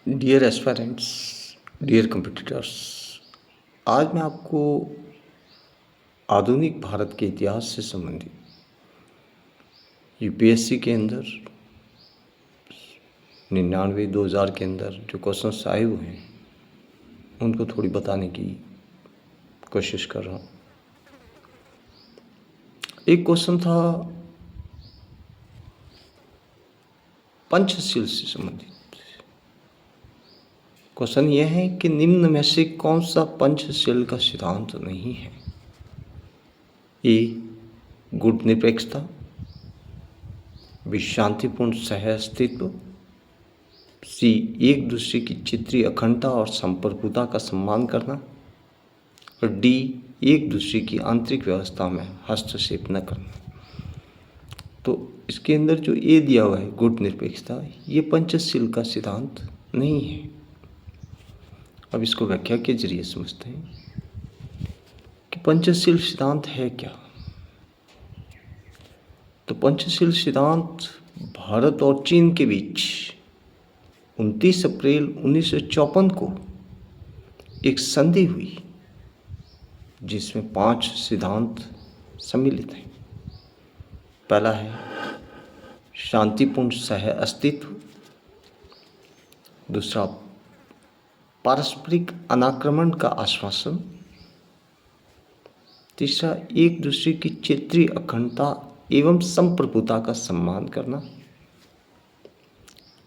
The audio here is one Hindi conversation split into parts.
डियर एस्पायरेंट्स, डियर कम्पिटिटर्स, आज मैं आपको आधुनिक भारत के इतिहास से संबंधित यूपीएससी के अंदर 99-2000 के अंदर जो क्वेश्चंस आए हुए हैं उनको थोड़ी बताने की कोशिश कर रहा हूँ। एक क्वेश्चन था पंचशील से संबंधित। क्वेश्चन यह है कि निम्न में से कौन सा पंचशील का सिद्धांत नहीं है? ए गुट निरपेक्षता, बी शांतिपूर्ण सह अस्तित्व, सी एक दूसरे की चित्रीय अखंडता और संप्रभुता का सम्मान करना, और डी एक दूसरे की आंतरिक व्यवस्था में हस्तक्षेप न करना। तो इसके अंदर जो ए दिया हुआ है गुट निरपेक्षता, ये पंचशील का सिद्धांत नहीं है। अब इसको व्याख्या के जरिए समझते हैं कि पंचशील सिद्धांत है क्या। तो पंचशील सिद्धांत भारत और चीन के बीच 29 अप्रैल 1954 को एक संधि हुई जिसमें 5 सिद्धांत सम्मिलित हैं। पहला है शांतिपूर्ण सह अस्तित्व, दूसरा पारस्परिक अनाक्रमण का आश्वासन, तीसरा एक दूसरे की क्षेत्रीय अखंडता एवं संप्रभुता का सम्मान करना,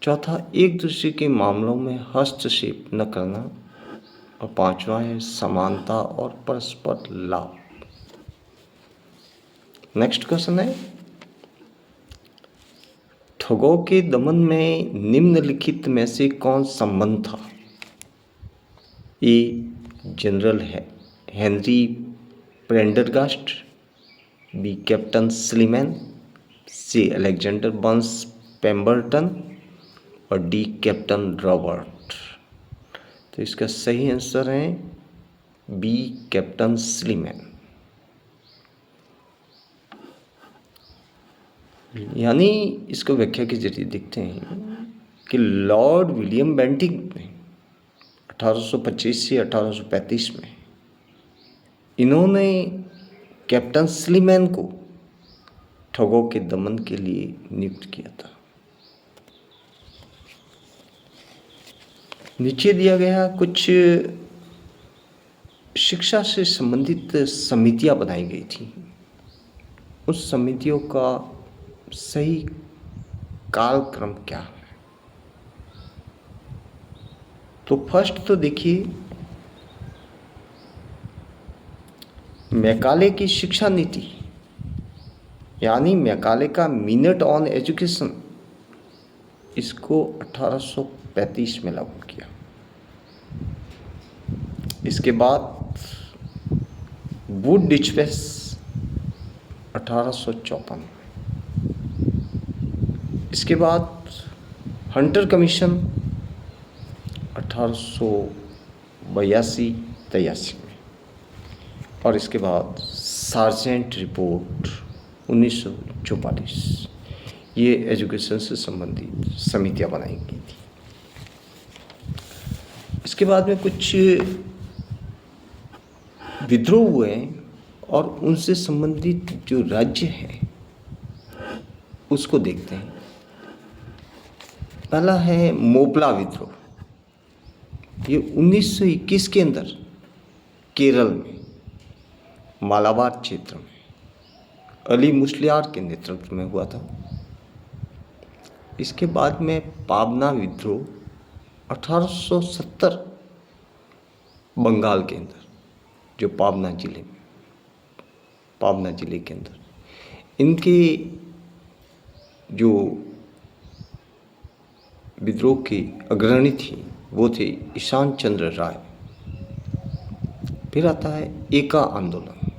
चौथा एक दूसरे के मामलों में हस्तक्षेप न करना, और पांचवा है समानता और परस्पर लाभ। नेक्स्ट क्वेश्चन है, ठगों के दमन में निम्नलिखित में से कौन संबंध था? ए जनरल है Henry Prendergast, B captain Sleeman, C Alexander Burnes Pemberton, और डी कैप्टन रॉबर्ट। तो इसका सही आंसर है बी कैप्टन स्लीमैन। यानी इसको व्याख्या के जरिए देखते हैं कि लॉर्ड विलियम बेंटिंक ने 1825 से 1835 में इन्होंने कैप्टन स्लीमैन को ठगों के दमन के लिए नियुक्त किया था। नीचे दिया गया कुछ शिक्षा से संबंधित समितियां बनाई गई थी। उस समितियों का सही कालक्रम क्या है? तो फर्स्ट तो देखिए, मैकाले की शिक्षा नीति यानी मैकाले का मिनट ऑन एजुकेशन, इसको 1835 में लागू किया। इसके बाद वुड डिस्पैच 1854, इसके बाद हंटर कमीशन 1882-83 में, और इसके बाद सार्जेंट रिपोर्ट 1944। ये एजुकेशन से संबंधित समितियां बनाई गई थी। इसके बाद में कुछ विद्रोह हुए और उनसे संबंधित जो राज्य हैं उसको देखते हैं। पहला है मोपला विद्रोह। ये 1921 के अंदर केरल में मालाबार क्षेत्र में अली मुस्लियार के नेतृत्व में हुआ था। इसके बाद में पाबना विद्रोह 1870 बंगाल के अंदर, जो पाबना जिले के अंदर, इनके जो विद्रोह की अग्रणी थी वो थे ईशान चंद्र राय। फिर आता है एका आंदोलन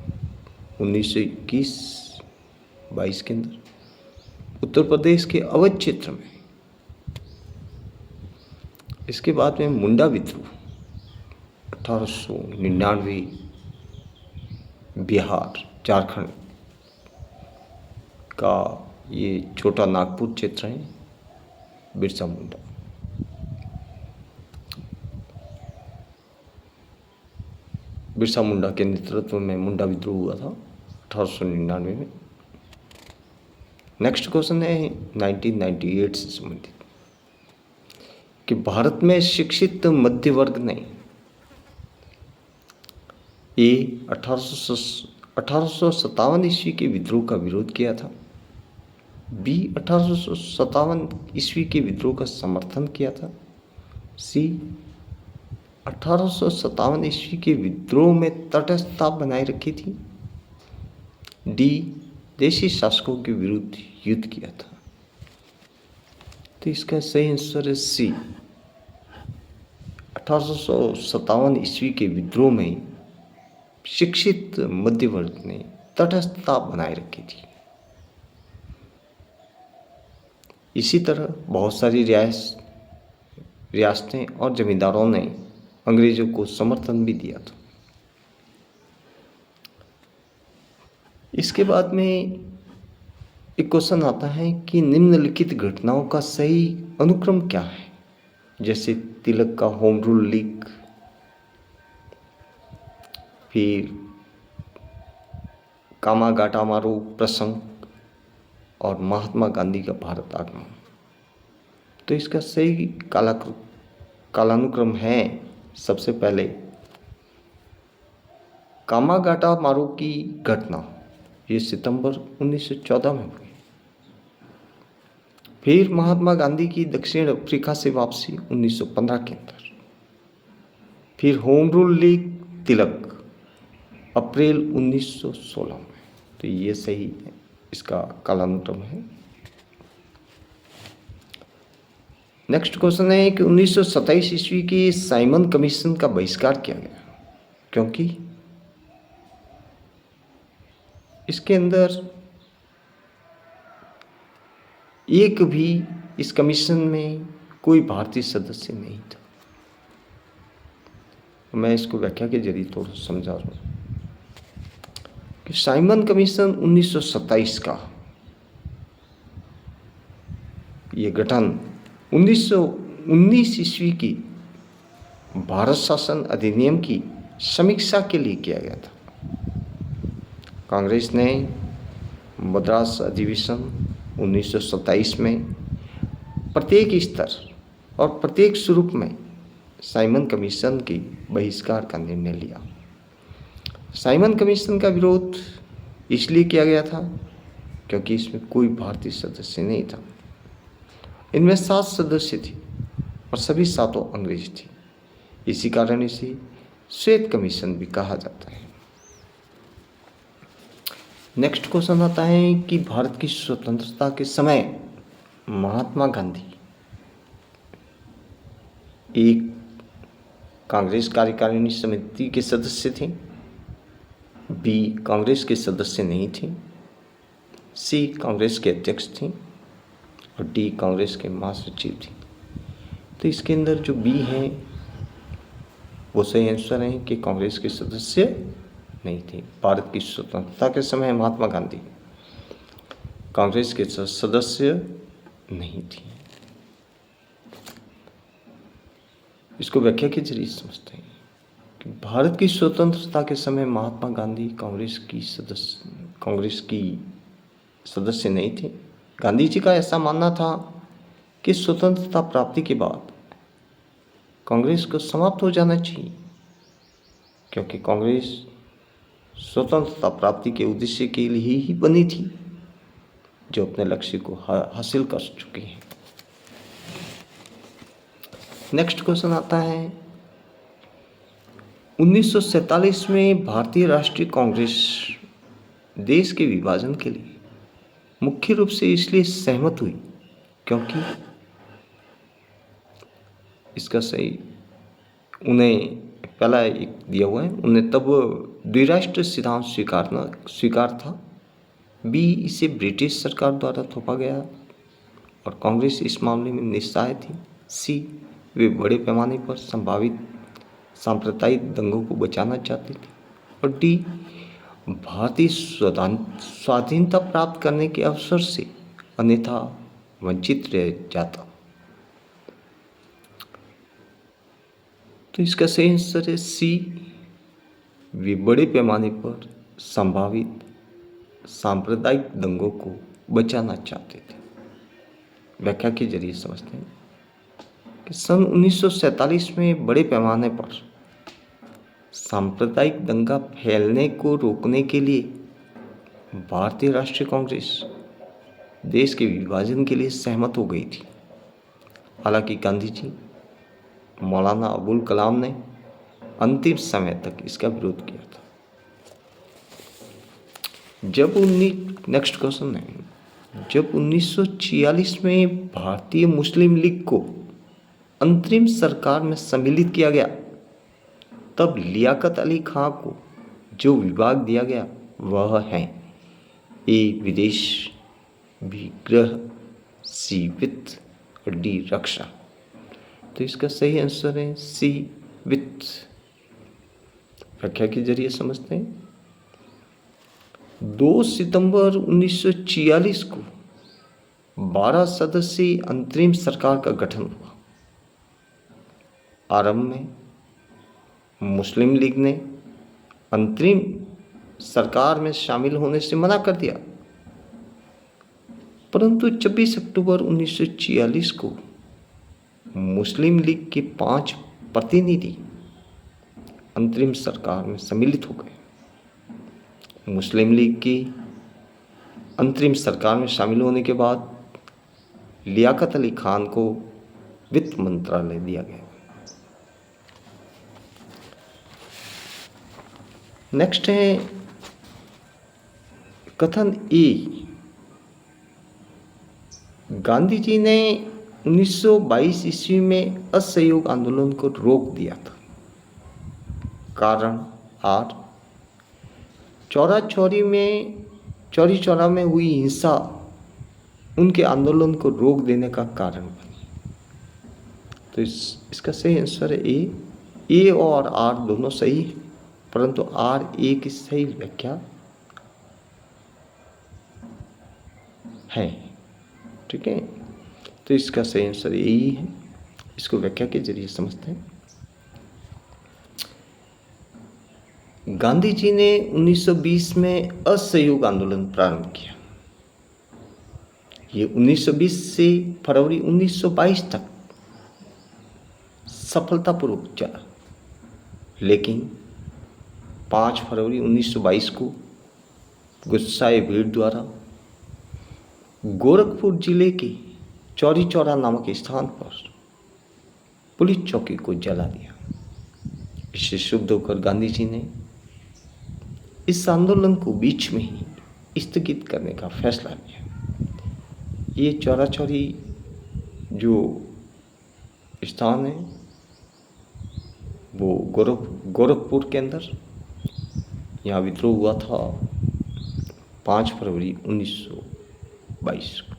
1921-22 के अंदर उत्तर प्रदेश के अवध क्षेत्र में। इसके बाद में मुंडा विद्रोह 1899 बिहार झारखंड का, ये छोटा नागपुर क्षेत्र है, बिरसा मुंडा। बिरसा मुंडा के नेतृत्व में मुंडा विद्रोह हुआ था 1899 में। नेक्स्ट क्वेश्चन है 1998 से संबंधित कि भारत में शिक्षित मध्य वर्ग ने ए 1857 ईस्वी के विद्रोह का विरोध किया था, बी 1857 ईस्वी के विद्रोह का समर्थन किया था, सी 1857 ईस्वी के विद्रोह में तटस्थता बनाए रखी थी, डी देशी शासकों के विरुद्ध युद्ध किया था। तो इसका सही आंसर है सी 1857 ईस्वी के विद्रोह में शिक्षित मध्य वर्ग ने तटस्थता बनाए रखी थी। इसी तरह बहुत सारी रियासतें और जमींदारों ने अंग्रेजों को समर्थन भी दिया था। इसके बाद में एक क्वेश्चन आता है कि निम्नलिखित घटनाओं का सही अनुक्रम क्या है, जैसे तिलक का होम रूल लीग, फिर कामागाटामारू प्रसंग और महात्मा गांधी का भारत आगमन। तो इसका सही कालानुक्रम है, सबसे पहले कामागाटामारू की घटना, ये सितंबर 1914 में हुई। फिर महात्मा गांधी की दक्षिण अफ्रीका से वापसी 1915 के अंदर। फिर होम रूल लीग तिलक अप्रैल 1916 में। तो ये सही है, इसका कालानुक्रम है। नेक्स्ट क्वेश्चन है कि 1927 ईस्वी की साइमन कमीशन का बहिष्कार किया गया, क्योंकि इसके अंदर एक भी इस कमीशन में कोई भारतीय सदस्य नहीं था। मैं इसको व्याख्या के जरिए थोड़ा समझा रहा हूँ कि साइमन कमीशन 1927 का ये गठन 1919 ईस्वी की भारत शासन अधिनियम की समीक्षा के लिए किया गया था। कांग्रेस ने मद्रास अधिवेशन 1927 में प्रत्येक स्तर और प्रत्येक स्वरूप में साइमन कमीशन के बहिष्कार का निर्णय लिया। साइमन कमीशन का विरोध इसलिए किया गया था क्योंकि इसमें कोई भारतीय सदस्य नहीं था। इनमें 7 सदस्य थे और सभी 7 अंग्रेज थे। इसी कारण इसे श्वेत कमीशन भी कहा जाता है। नेक्स्ट क्वेश्चन आता है कि भारत की स्वतंत्रता के समय महात्मा गांधी एक कांग्रेस कार्यकारिणी समिति के सदस्य थे, बी कांग्रेस के सदस्य नहीं थे, सी कांग्रेस के अध्यक्ष थे और डी कांग्रेस के महासचिव थे। तो इसके अंदर जो बी है वो सही आंसर है कि कांग्रेस के सदस्य नहीं थे। भारत की स्वतंत्रता के समय महात्मा गांधी कांग्रेस के सदस्य नहीं थे। इसको व्याख्या के जरिए समझते हैं कि भारत की स्वतंत्रता के समय महात्मा गांधी कांग्रेस की सदस्य नहीं थे। गांधी जी का ऐसा मानना था कि स्वतंत्रता प्राप्ति के बाद कांग्रेस को समाप्त हो जाना चाहिए, क्योंकि कांग्रेस स्वतंत्रता प्राप्ति के उद्देश्य के लिए ही बनी थी, जो अपने लक्ष्य को हासिल कर चुकी है। नेक्स्ट क्वेश्चन आता है 1947 में भारतीय राष्ट्रीय कांग्रेस देश के विभाजन के लिए मुख्य रूप से इसलिए सहमत हुई क्योंकि इसका सही उन्हें पहला एक दिया हुआ है, उन्हें तब द्विराष्ट्र सिद्धांत स्वीकार था, बी इसे ब्रिटिश सरकार द्वारा थोपा गया और कांग्रेस इस मामले में निस्सहाय थी, सी वे बड़े पैमाने पर संभावित सांप्रदायिक दंगों को बचाना चाहते थे और डी भारतीय स्वाधीनता प्राप्त करने के अवसर से अन्यथा वंचित रह जाता। तो इसका सही आंसर है सी वे बड़े पैमाने पर संभावित सांप्रदायिक दंगों को बचाना चाहते थे। व्याख्या के जरिए समझते हैं कि सन 1947 में बड़े पैमाने पर सांप्रदायिक दंगा फैलने को रोकने के लिए भारतीय राष्ट्रीय कांग्रेस देश के विभाजन के लिए सहमत हो गई थी। हालांकि गांधी जी, मौलाना अबुल कलाम ने अंतिम समय तक इसका विरोध किया था। जब 1946 में भारतीय मुस्लिम लीग को अंतरिम सरकार में सम्मिलित किया गया, तब लियाकत अली खां को जो विभाग दिया गया वह है ए विदेश विग्रह, सी वित्त और डी रक्षा। तो इसका सही आंसर है सी वित्त। व्याख्या के जरिए समझते हैं। 2 सितंबर 1946 को 12 सदस्यीय अंतरिम सरकार का गठन हुआ। आरंभ में मुस्लिम लीग ने अंतरिम सरकार में शामिल होने से मना कर दिया, परंतु 26 अक्टूबर 1946 को मुस्लिम लीग के 5 प्रतिनिधि अंतरिम सरकार में सम्मिलित हो गए। मुस्लिम लीग की अंतरिम सरकार में शामिल होने के बाद लियाकत अली खान को वित्त मंत्रालय दिया गया। नेक्स्ट है कथन ए। गांधी जी ने 1922 ईस्वी में असहयोग आंदोलन को रोक दिया था। कारण आर, चौरी चौरा में हुई हिंसा उनके आंदोलन को रोक देने का कारण बनी। तो इसका सही आंसर है ए और आर दोनों सही है, परंतु आर ए की सही व्याख्या है। ठीक है, तो इसका सही आंसर यही है। इसको व्याख्या के जरिए समझते हैं। गांधी जी ने 1920 में असहयोग आंदोलन प्रारंभ किया। ये 1920 से फरवरी 1922 तक सफलतापूर्वक चला, लेकिन 5 फरवरी 1922 को गुस्साए भीड़ द्वारा गोरखपुर जिले के चौरी चौरा नामक स्थान पर पुलिस चौकी को जला दिया। इससे क्षुब्ध होकर गांधी जी ने इस आंदोलन को बीच में ही स्थगित करने का फैसला लिया। ये चौरा चौरी जो स्थान है वो गोरखपुर के अंदर यहाँ विद्रोह हुआ था 5 फरवरी 1922 को।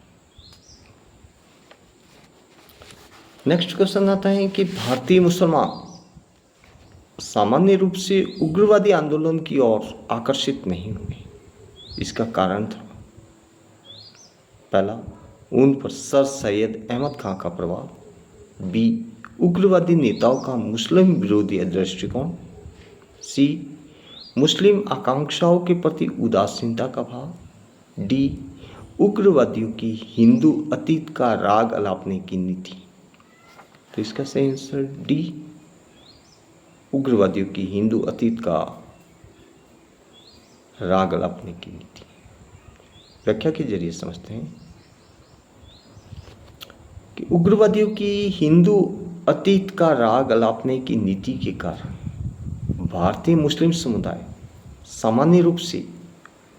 नेक्स्ट क्वेश्चन आता है कि भारतीय मुसलमान सामान्य रूप से उग्रवादी आंदोलन की ओर आकर्षित नहीं हुए। इसका कारण था पहला, उन पर सर सैयद अहमद खां का प्रभाव, बी, उग्रवादी नेताओं का मुस्लिम विरोधी दृष्टिकोण, सी, मुस्लिम आकांक्षाओं के प्रति उदासीनता का भाव, डी, उग्रवादियों की हिंदू अतीत का राग अलापने की नीति। तो इसका सही आंसर डी, उग्रवादियों की हिंदू अतीत का राग अलापने की नीति। व्याख्या के जरिए समझते हैं कि उग्रवादियों की हिंदू अतीत का राग अलापने की नीति के कारण भारतीय मुस्लिम समुदाय सामान्य रूप से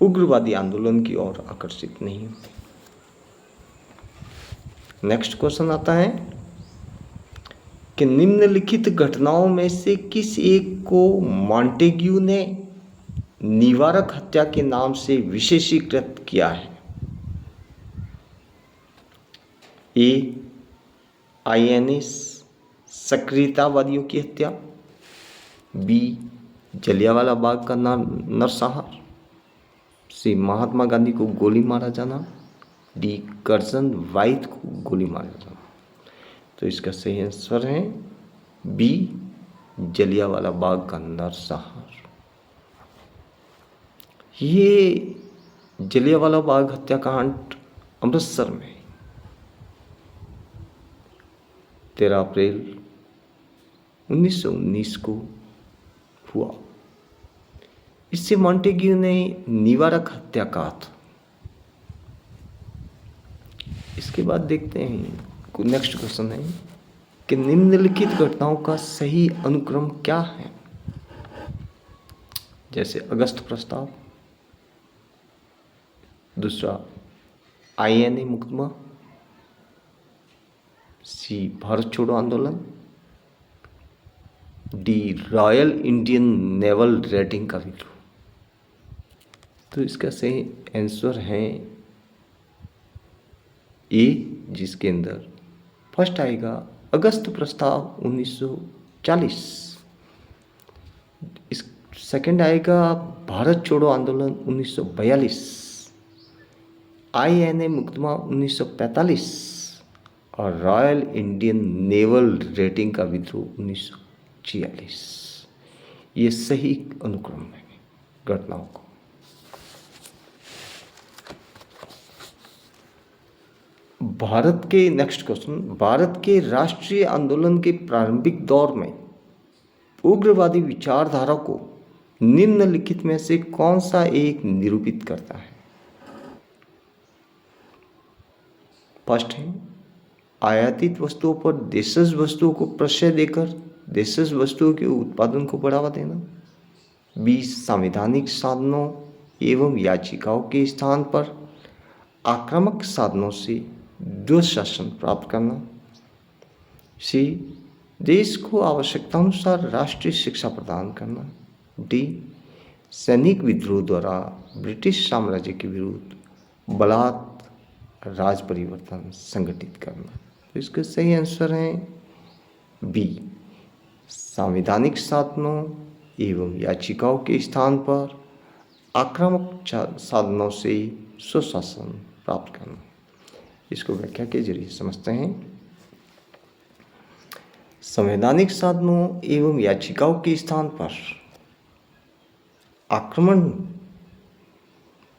उग्रवादी आंदोलन की ओर आकर्षित नहीं होते। नेक्स्ट क्वेश्चन आता है कि निम्नलिखित घटनाओं में से किस एक को मॉन्टेग्यू ने निवारक हत्या के नाम से विशेषीकृत किया है? ए, आईएनएस सक्रियतावादियों की हत्या, बी, जलियांवाला बाग का नरसंहार, सी, महात्मा गांधी को गोली मारा जाना, डी, कर्जन वाइद को गोली मारा जाना। तो इसका सही आंसर है बी, जलियांवाला बाग का नरसंहार। ये जलियांवाला बाग हत्याकांड अमृतसर में 13 अप्रैल 1919 को हुआ। इससे मॉन्टेग्यू ने निवारक हत्या कहा था। इसके बाद देखते हैं, नेक्स्ट क्वेश्चन है कि निम्नलिखित घटनाओं का सही अनुक्रम क्या है। जैसे अगस्त प्रस्ताव, दूसरा INA मुकदमा, C भारत छोड़ो आंदोलन, D royal Indian naval rating का विद्रोह। तो इसका सही आंसर है ए, जिसके अंदर फर्स्ट आएगा अगस्त प्रस्ताव 1940। इस सेकंड आएगा भारत छोड़ो आंदोलन 1942, INA मुकदमा 1945 और रॉयल इंडियन नेवल रेटिंग का विद्रोह 1946। ये सही अनुक्रम है घटनाओं को। भारत के नेक्स्ट क्वेश्चन, भारत के राष्ट्रीय आंदोलन के प्रारंभिक दौर में उग्रवादी विचारधारा को निम्नलिखित में से कौन सा एक निरूपित करता है। फर्स्ट है आयातित वस्तुओं पर देशज वस्तुओं को प्रश्रय देकर देशज वस्तुओं के उत्पादन को बढ़ावा देना। बी संवैधानिक साधनों एवं याचिकाओं के स्थान पर आक्रामक साधनों से दुशासन प्राप्त करना। सी देश को आवश्यकतानुसार राष्ट्रीय शिक्षा प्रदान करना। डी सैनिक विद्रोह द्वारा ब्रिटिश साम्राज्य के विरुद्ध बलात् राज परिवर्तन संगठित करना। तो इसके सही आंसर है बी संवैधानिक साधनों एवं याचिकाओं के स्थान पर आक्रामक साधनों से सुशासन प्राप्त करना। इसको व्याख्या के जरिए समझते हैं। संवैधानिक साधनों एवं याचिकाओं के स्थान पर आक्रमण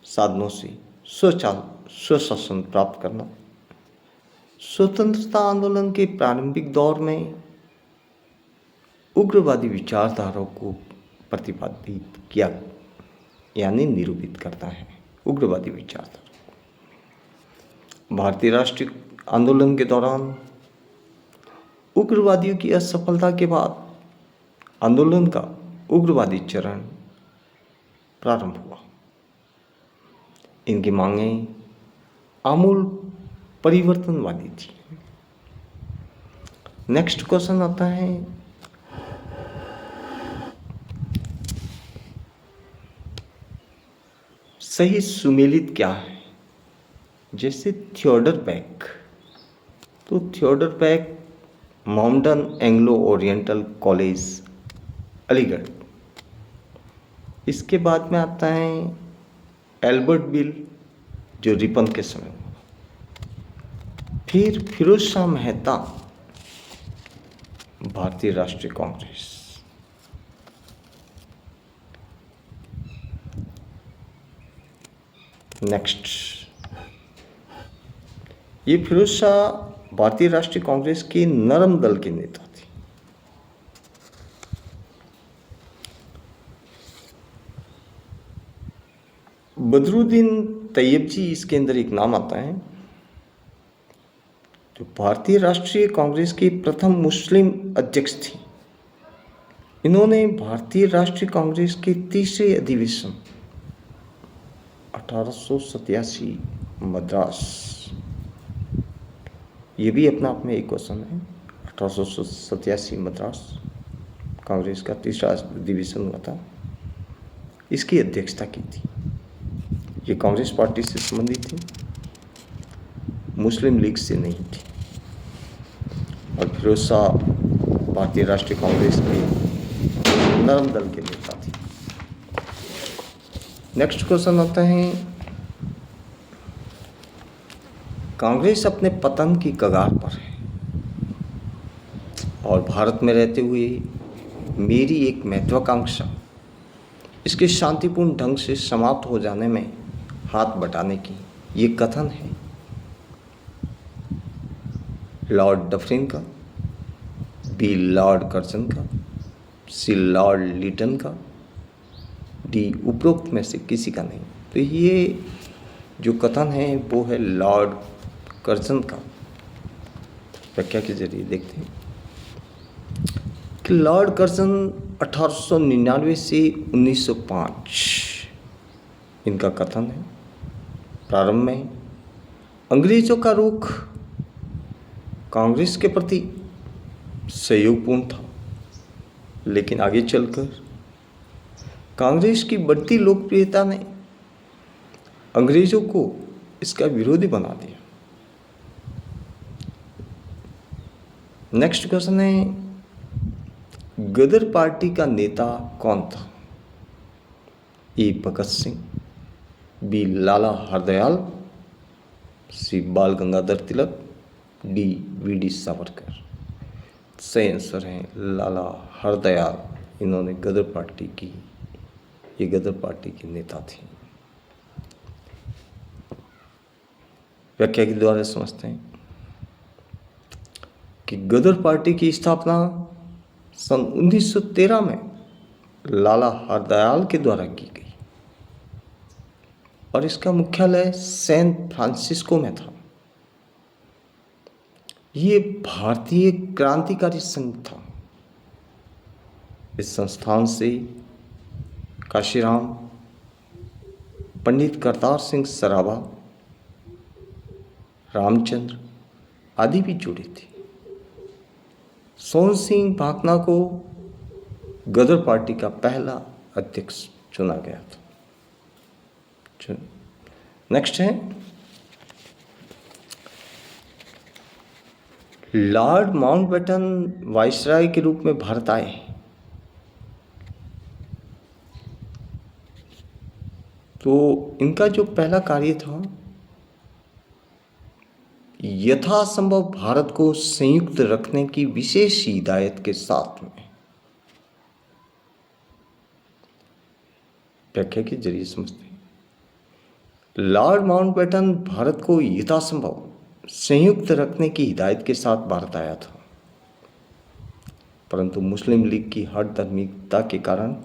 साधनों से सुशासन प्राप्त करना। स्वतंत्रता आंदोलन के प्रारंभिक दौर में उग्रवादी विचारधाराओं को प्रतिपादित किया यानी निरूपित करता है। उग्रवादी विचारधारा भारतीय राष्ट्रीय आंदोलन के दौरान उग्रवादियों की असफलता के बाद आंदोलन का उग्रवादी चरण प्रारंभ हुआ। इनकी मांगें आमूल परिवर्तन वाली थी। नेक्स्ट क्वेश्चन आता है सही सुमेलित क्या है। जैसे थियोडर बैक, तो थियोडर बैक माउंटन एंग्लो ओरिएंटल कॉलेज अलीगढ़। इसके बाद में आता है एल्बर्ट बिल जो रिपन के समय हुआ। फिर फिरोज शाह मेहता भारतीय राष्ट्रीय कांग्रेस। नेक्स्ट, ये फिरोज शाह भारतीय राष्ट्रीय कांग्रेस के नरम दल के नेता थे। बदरुद्दीन तैयबजी इसके अंदर एक नाम आता है जो भारतीय राष्ट्रीय कांग्रेस की प्रथम मुस्लिम अध्यक्ष थी। इन्होंने भारतीय राष्ट्रीय कांग्रेस के तीसरे अधिवेशन 1887 मद्रास, ये भी अपना आप में एक क्वेश्चन है। 1887 मद्रास कांग्रेस का तीसरा अधिवेशन हुआ था, इसकी अध्यक्षता की थी। ये कांग्रेस पार्टी से संबंधित थी, मुस्लिम लीग से नहीं थी। और फिरोज शाह भारतीय राष्ट्रीय कांग्रेस के नरम दल के नेता थे। नेक्स्ट क्वेश्चन आता है कांग्रेस अपने पतन की कगार पर है और भारत में रहते हुए मेरी एक महत्वाकांक्षा इसके शांतिपूर्ण ढंग से समाप्त हो जाने में हाथ बटाने की ये कथन है लॉर्ड डफरिन का, बी लॉर्ड कर्जन का, सी लॉर्ड लिटन का, डी उपरोक्त में से किसी का नहीं। तो ये जो कथन है वो है लॉर्ड कर्जन का। व्याख्या के जरिए देखते हैं कि लॉर्ड कर्जन 1899 से 1905 इनका कथन है। प्रारंभ में अंग्रेजों का रुख कांग्रेस के प्रति सहयोगपूर्ण था, लेकिन आगे चलकर कांग्रेस की बढ़ती लोकप्रियता ने अंग्रेजों को इसका विरोधी बना दिया। नेक्स्ट क्वेश्चन है गदर पार्टी का नेता कौन था? ए भगत सिंह, बी लाला हरदयाल, सी बाल गंगाधर तिलक, डी वी.डी. सावरकर। सही आंसर है लाला हरदयाल। इन्होंने गदर पार्टी की, ये गदर पार्टी के नेता थे। व्याख्या के द्वारा समझते हैं कि गदर पार्टी की स्थापना सन 1913 में लाला हरदयाल के द्वारा की गई और इसका मुख्यालय सैन फ्रांसिस्को में था। ये भारतीय क्रांतिकारी संघ था। इस संस्थान से काशीराम, पंडित करतार सिंह सराभा, रामचंद्र आदि भी जुड़े थे। सोहन सिंह भाकना को गदर पार्टी का पहला अध्यक्ष चुना गया था। नेक्स्ट है लॉर्ड माउंटबेटन वाइसराय के रूप में भारत आए। तो इनका जो पहला कार्य था यथासंभव भारत को संयुक्त रखने की विशेष हिदायत के साथ में। व्याख्या के जरिए समझते हैं लॉर्ड माउंटबेटन भारत को यथासंभव संयुक्त रखने की हिदायत के साथ भारत आया था, परंतु मुस्लिम लीग की हठ धार्मिकता के कारण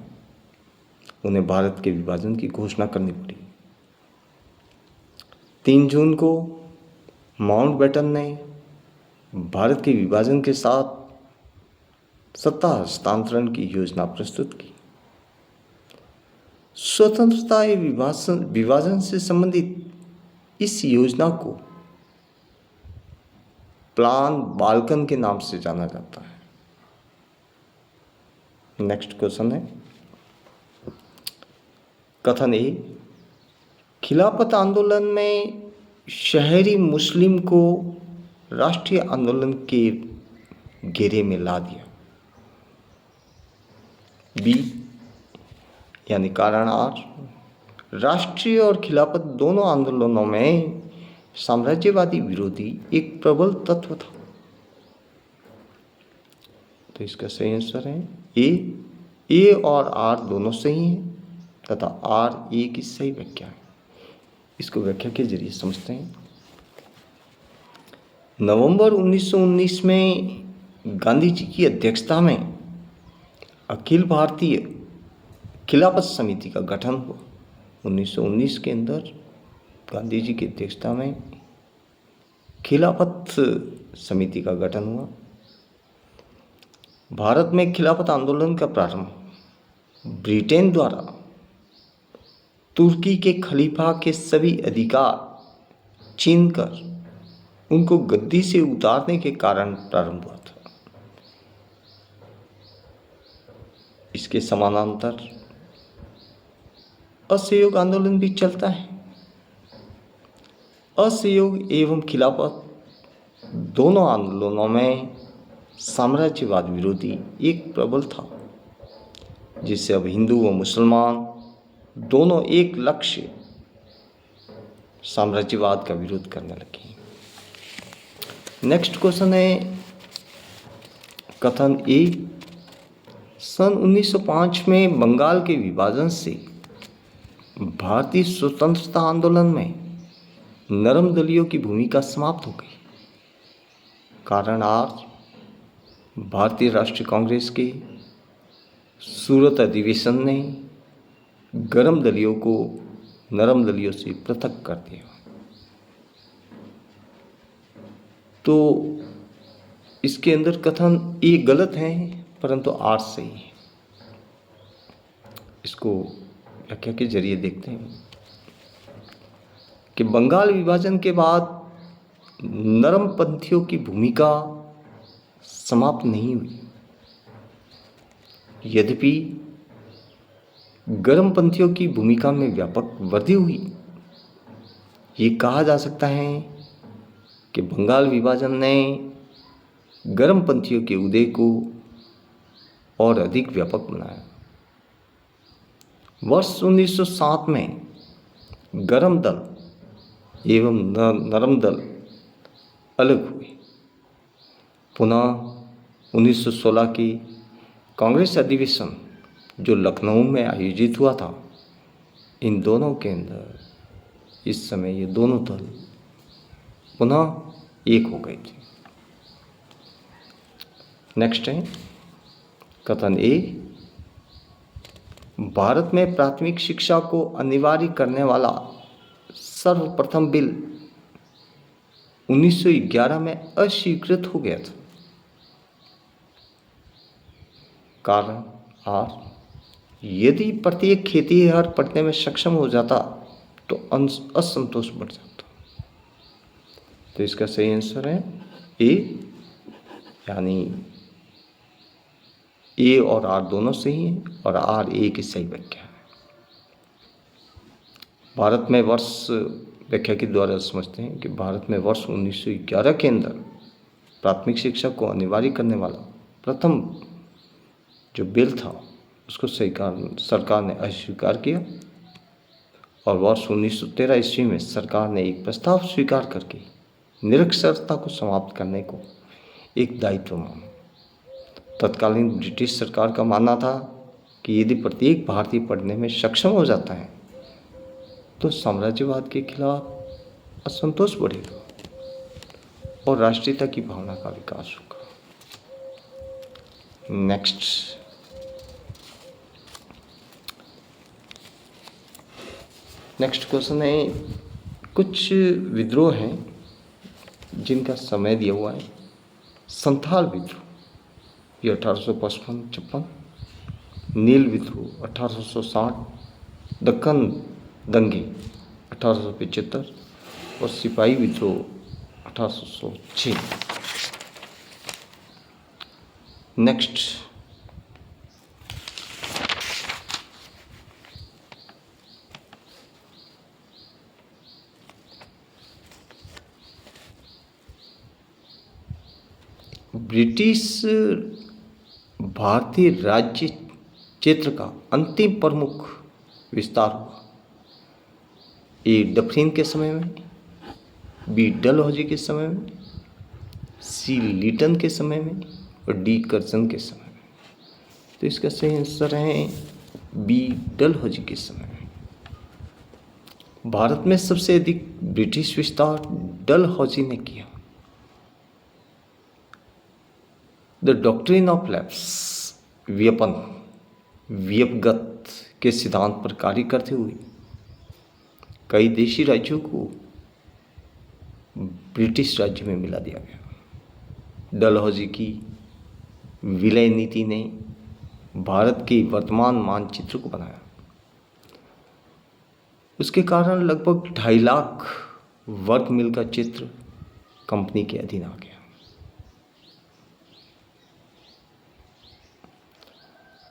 उन्हें भारत के विभाजन की घोषणा करनी पड़ी। 3 जून को माउंटबेटन ने भारत के विभाजन के साथ सत्ता हस्तांतरण की योजना प्रस्तुत की। स्वतंत्रता एवं विभाजन से संबंधित इस योजना को प्लान बाल्कन के नाम से जाना जाता है। नेक्स्ट क्वेश्चन है कथन ए खिलाफत आंदोलन में शहरी मुस्लिम को राष्ट्रीय आंदोलन के घेरे में ला दिया। बी यानी कारण आर राष्ट्रीय और खिलाफत दोनों आंदोलनों में साम्राज्यवादी विरोधी एक प्रबल तत्व था। तो इसका सही आंसर है ए और आर दोनों सही हैं तथा आर ए की सही व्याख्या है। इसको व्याख्या के जरिए समझते हैं। नवंबर 1919 में गांधी जी की अध्यक्षता में अखिल भारतीय खिलाफत समिति का गठन हुआ। 1919 के अंदर गांधी जी की अध्यक्षता में खिलाफत समिति का गठन हुआ। भारत में खिलाफत आंदोलन का प्रारंभ ब्रिटेन द्वारा तुर्की के खलीफा के सभी अधिकार छीनकर उनको गद्दी से उतारने के कारण प्रारंभ हुआ था। इसके समानांतर असहयोग आंदोलन भी चलता है। असहयोग एवं खिलाफत दोनों आंदोलनों में साम्राज्यवाद विरोधी एक प्रबल था, जिससे अब हिंदू व मुसलमान दोनों एक लक्ष्य साम्राज्यवाद का विरोध करने लगे। नेक्स्ट क्वेश्चन है कथन ए सन 1905 में बंगाल के विभाजन से भारतीय स्वतंत्रता आंदोलन में नरम दलियों की भूमिका समाप्त हो गई। कारण आज भारतीय राष्ट्रीय कांग्रेस के सूरत अधिवेशन ने गरम दलियों को नरम दलियों से पृथक कर दिया। तो इसके अंदर कथन ये गलत है, परंतु आर्ट सही है। इसको व्याख्या के जरिए देखते हैं कि बंगाल विभाजन के बाद नरम पंथियों की भूमिका समाप्त नहीं हुई। यद्यपि गरम पंथियों की भूमिका में व्यापक वृद्धि हुई। ये कहा जा सकता है कि बंगाल विभाजन ने गरम पंथियों के उदय को और अधिक व्यापक बनाया। वर्ष 1907 में गरम दल एवं नरम दल अलग हुए। पुनः 1916 की कांग्रेस अधिवेशन जो लखनऊ में आयोजित हुआ था, इन दोनों के अंदर इस समय ये दोनों दल पुनः एक हो गए थे। नेक्स्ट है कथन ए, भारत में प्राथमिक शिक्षा को अनिवार्य करने वाला सर्वप्रथम बिल 1911 में अस्वीकृत हो गया था। कारण आर, यदि प्रत्येक खेतीहर पढ़ने में सक्षम हो जाता तो असंतोष बढ़ जाता। तो इसका सही आंसर है ए, यानी ए और आर दोनों सही हैं और आर ए की सही व्याख्या है। भारत में वर्ष व्याख्या के द्वारा समझते हैं कि भारत में वर्ष 1911 के अंदर प्राथमिक शिक्षा को अनिवार्य करने वाला प्रथम जो बिल था उसको सरकार ने अस्वीकार किया और वर्ष 1913 ईस्वी में सरकार ने एक प्रस्ताव स्वीकार करके निरक्षरता को समाप्त करने को एक दायित्व माना। तत्कालीन ब्रिटिश सरकार का मानना था कि यदि प्रत्येक भारतीय पढ़ने में सक्षम हो जाता है तो साम्राज्यवाद के खिलाफ असंतोष बढ़ेगा और राष्ट्रीयता की भावना का विकास होगा। नेक्स्ट क्वेश्चन है, कुछ विद्रोह हैं जिनका समय दिया हुआ है। संथाल विद्रोह ये 1855-56, नील विद्रोह 1860, दक्कन दंगे 1875 और सिपाही विद्रोह 1806। नेक्स्ट ब्रिटिश भारतीय राज्य क्षेत्र का अंतिम प्रमुख विस्तार हुआ। ए डफरिन के समय में, बी डलहौजी के समय में, सी लीटन के समय में और डी कर्जन के समय में। तो इसका सही आंसर है बी डलहौजी के समय में। भारत में सबसे अधिक ब्रिटिश विस्तार डलहौजी ने किया। द डॉक्ट्रिन ऑफ लैप्स, व्यपगत के सिद्धांत पर कार्य करते हुए कई देशी राज्यों को ब्रिटिश राज्य में मिला दिया गया। डलहौजी की विलय नीति ने भारत के वर्तमान मानचित्र को बनाया। उसके कारण लगभग 2.5 लाख वर्ग मील का चित्र कंपनी के अधीन आ गया।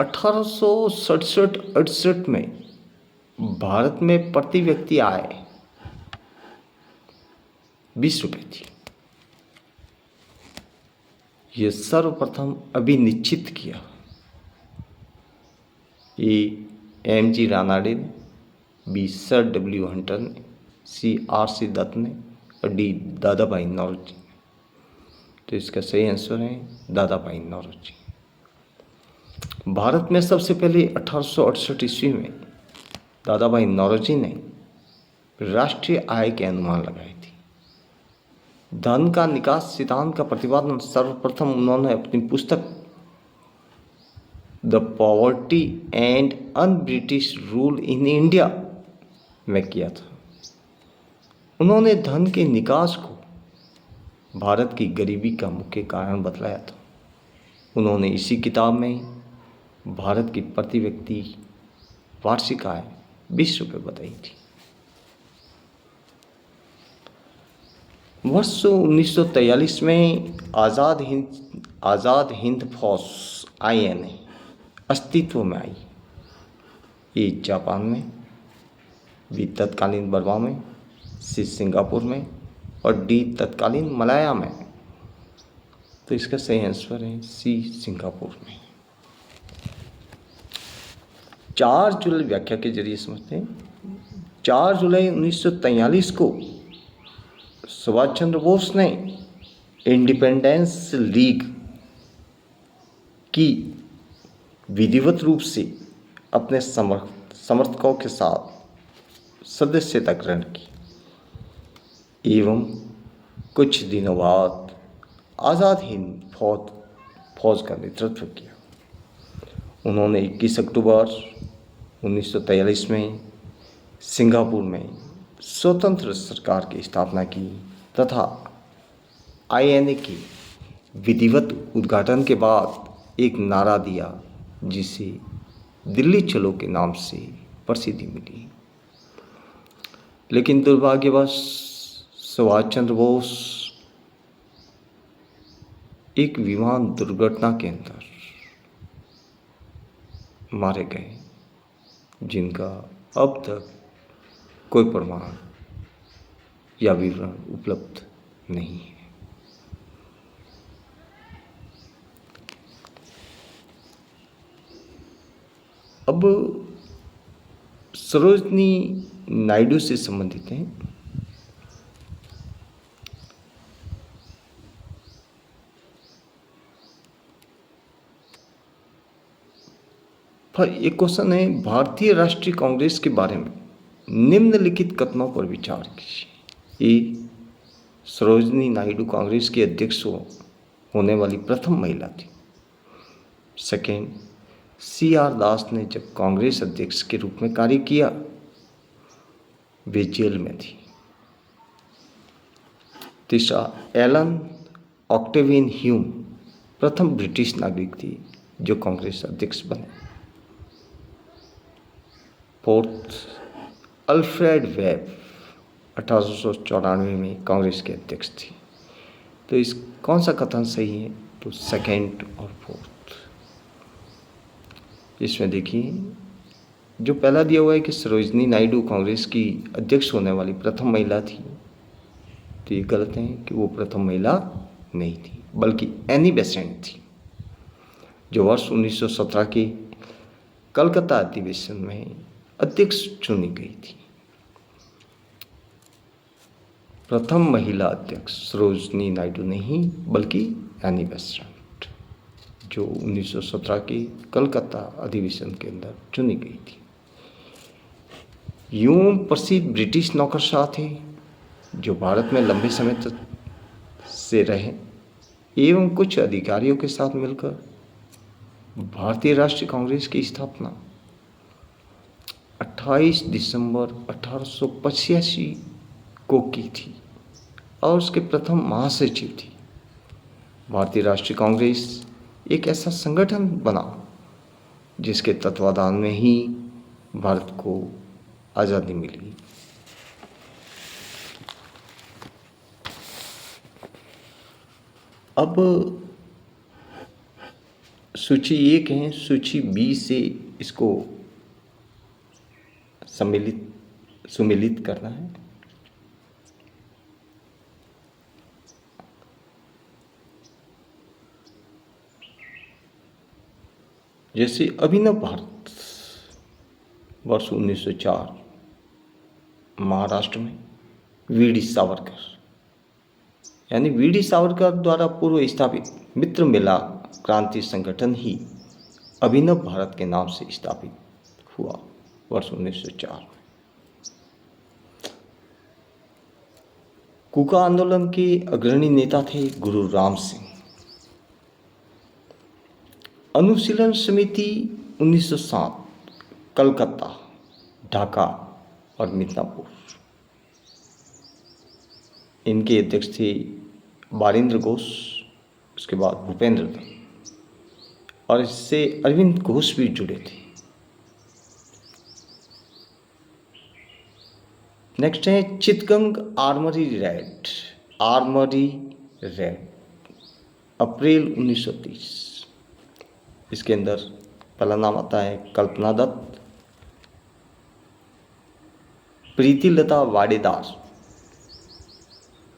1867-68 में भारत में प्रति व्यक्ति आय 20 रुपये थी। यह सर्वप्रथम अभिनिश्चित किया एम.जी. रानाडे ने, बी. Sir W. हंटर ने, सी. आर.सी. दत्त ने और डी. दादाभाई नौरोजी ने। तो इसका सही आंसर है दादाभाई नौरोजी। भारत में सबसे पहले 1868 ईस्वी में दादा भाई नौरोजी ने राष्ट्रीय आय के अनुमान लगाए थे। धन का निकास सिद्धांत का प्रतिपादन सर्वप्रथम उन्होंने अपनी पुस्तक the poverty and un British rule in India में किया था। उन्होंने धन के निकास को भारत की गरीबी का मुख्य कारण बतलाया था। उन्होंने इसी किताब में भारत की प्रति व्यक्ति वार्षिक आय 20 रुपये बताई थी। वर्ष 1943 में आज़ाद हिंद फौज INA अस्तित्व में आई। ये जापान में, B तत्कालीन बर्मा में, C सिंगापुर में और D तत्कालीन मलाया में। तो इसका सही आंसर है C सिंगापुर में। 4 जुलाई व्याख्या के जरिए समझते हैं। 4 जुलाई 1943 को सुभाष चंद्र बोस ने इंडिपेंडेंस लीग की विधिवत रूप से अपने समर्थकों के साथ सदस्यता ग्रहण की एवं कुछ दिनों बाद आज़ाद हिंद फौज का नेतृत्व किया। उन्होंने 21 अक्टूबर 1943 में सिंगापुर में स्वतंत्र सरकार की स्थापना की तथा INA के विधिवत उद्घाटन के बाद एक नारा दिया जिसे दिल्ली चलो के नाम से प्रसिद्धि मिली। लेकिन दुर्भाग्यवश सुभाष चंद्र बोस एक विमान दुर्घटना के अंदर मारे गए, जिनका अब तक कोई प्रमाण या विवरण उपलब्ध नहीं है। अब सरोजनी नायडू से संबंधित हैं। एक क्वेश्चन है, भारतीय राष्ट्रीय कांग्रेस के बारे में निम्नलिखित कथनों पर विचार कीजिए। ए, सरोजनी नायडू कांग्रेस की अध्यक्ष होने वाली प्रथम महिला थी। सेकेंड, CR दास ने जब कांग्रेस अध्यक्ष के रूप में कार्य किया वे जेल में थी। तीसरा, एलन ऑक्टेवियन ह्यूम प्रथम ब्रिटिश नागरिक थी जो कांग्रेस अध्यक्ष बने। फोर्थ, अल्फ्रेड वेब 1894 में कांग्रेस के अध्यक्ष थी। तो इस कौन सा कथन सही है? तो सेकेंड और फोर्थ। इसमें देखिए, जो पहला दिया हुआ है कि सरोजनी नायडू कांग्रेस की अध्यक्ष होने वाली प्रथम महिला थी, तो ये गलत है कि वो प्रथम महिला नहीं थी, बल्कि एनी बेसेंट थी, जो वर्ष 1917 के कलकत्ता अधिवेशन में अध्यक्ष चुनी गई थी। प्रथम महिला अध्यक्ष सरोजनी नायडू नहीं, बल्कि एनी बेसेंट, जो 1917 के कलकत्ता अधिवेशन के अंदर चुनी गई थी। यूं प्रसिद्ध ब्रिटिश नौकरशाह थे जो भारत में लंबे समय तक से रहे एवं कुछ अधिकारियों के साथ मिलकर भारतीय राष्ट्रीय कांग्रेस की स्थापना 28 दिसंबर 1885 को की थी और उसके प्रथम महासचिव थी। भारतीय राष्ट्रीय कांग्रेस एक ऐसा संगठन बना जिसके तत्वाधान में ही भारत को आज़ादी मिली। अब सूची 1 है, सूची B से इसको सुमिलित करना है। जैसे अभिनव भारत वर्ष 1904 महाराष्ट्र में VD सावरकर यानी VD सावरकर द्वारा पूर्व स्थापित मित्र मेला क्रांति संगठन ही अभिनव भारत के नाम से स्थापित हुआ वर्ष 1904 में। कूका आंदोलन के अग्रणी नेता थे गुरु राम सिंह। अनुशीलन समिति 1907 कलकत्ता, ढाका और मिदनापुर, इनके अध्यक्ष थे बारिंद्र घोष, उसके बाद भूपेंद्र दत्त, और इससे अरविंद घोष भी जुड़े थे। नेक्स्ट है चितगंग आर्मरी रेड। अप्रैल 1930। इसके अंदर पहला नाम आता है कल्पना दत्त, प्रीतिलता वाडेदार,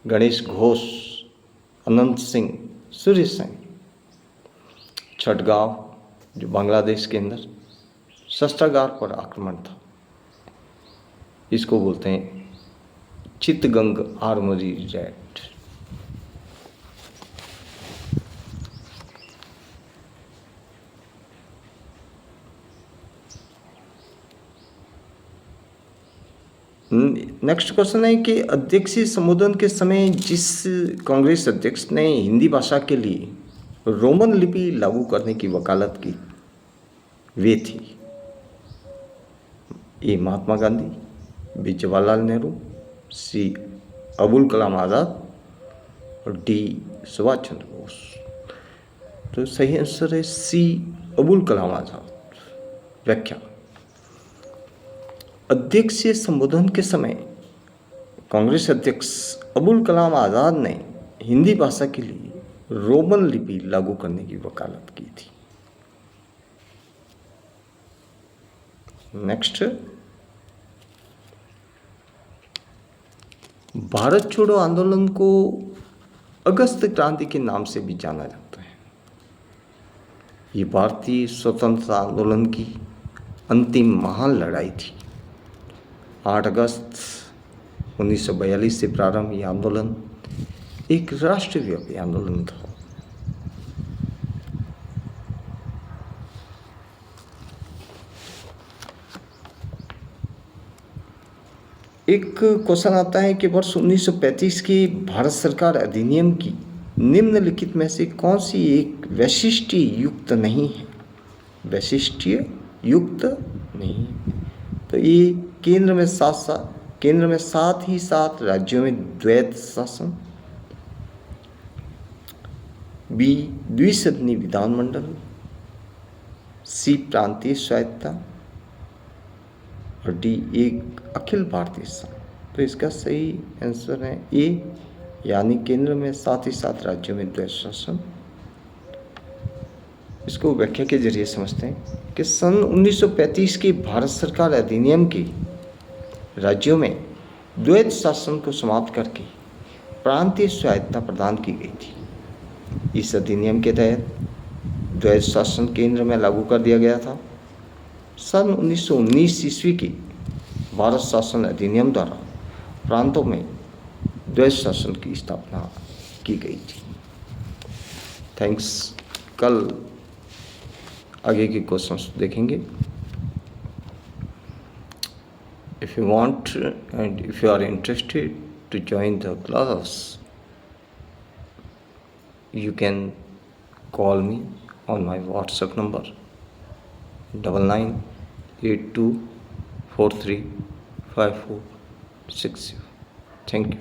गणेश घोष, अनंत सिंह, सूर्य सिंह। छठगांव जो बांग्लादेश के अंदर शस्त्रागार पर आक्रमण था, इसको बोलते हैं चितगंग आर्मरी रेड। नेक्स्ट क्वेश्चन है कि अध्यक्षीय संबोधन के समय जिस कांग्रेस अध्यक्ष ने हिंदी भाषा के लिए रोमन लिपि लागू करने की वकालत की, वे थी ए महात्मा गांधी, बी जवाहरलाल नेहरू, सी अबुल कलाम आज़ाद और डी सुभाष चंद्र बोस। तो सही आंसर है सी अबुल कलाम आज़ाद। व्याख्या: अध्यक्षीय संबोधन के समय कांग्रेस अध्यक्ष अबुल कलाम आज़ाद ने हिंदी भाषा के लिए रोमन लिपि लागू करने की वकालत की थी। नेक्स्ट, भारत छोड़ो आंदोलन को अगस्त क्रांति के नाम से भी जाना जाता है। ये भारतीय स्वतंत्रता आंदोलन की अंतिम महान लड़ाई थी। 8 अगस्त 1942 से प्रारंभ यह आंदोलन एक राष्ट्रव्यापी आंदोलन था। एक क्वेश्चन आता है कि वर्ष 1935 की भारत सरकार अधिनियम की निम्नलिखित में से कौन सी एक वैशिष्ट्य युक्त नहीं है? वैशिष्ट्य युक्त नहीं। तो ये केंद्र में साथ ही साथ राज्यों में द्वैत शासन, बी द्विसदनी विधानमंडल, सी प्रांतीय स्वायत्तता और डी एक अखिल भारतीय संघ। तो इसका सही आंसर है ए, यानी केंद्र में साथ ही साथ राज्यों में द्वैत शासन। इसको व्याख्या के जरिए समझते हैं कि सन 1935 की भारत सरकार अधिनियम की राज्यों में द्वैत शासन को समाप्त करके प्रांतीय स्वायत्तता प्रदान की गई थी। इस अधिनियम के तहत द्वैत शासन केंद्र में लागू कर दिया गया था। सन 1919 ईस्वी की भारत शासन अधिनियम द्वारा प्रांतों में द्वैत शासन की स्थापना की गई थी। थैंक्स। कल आगे के क्वेश्चंस देखेंगे। If you want and if you are interested to join the class, you can call me on my WhatsApp number 9982435460. Thank you.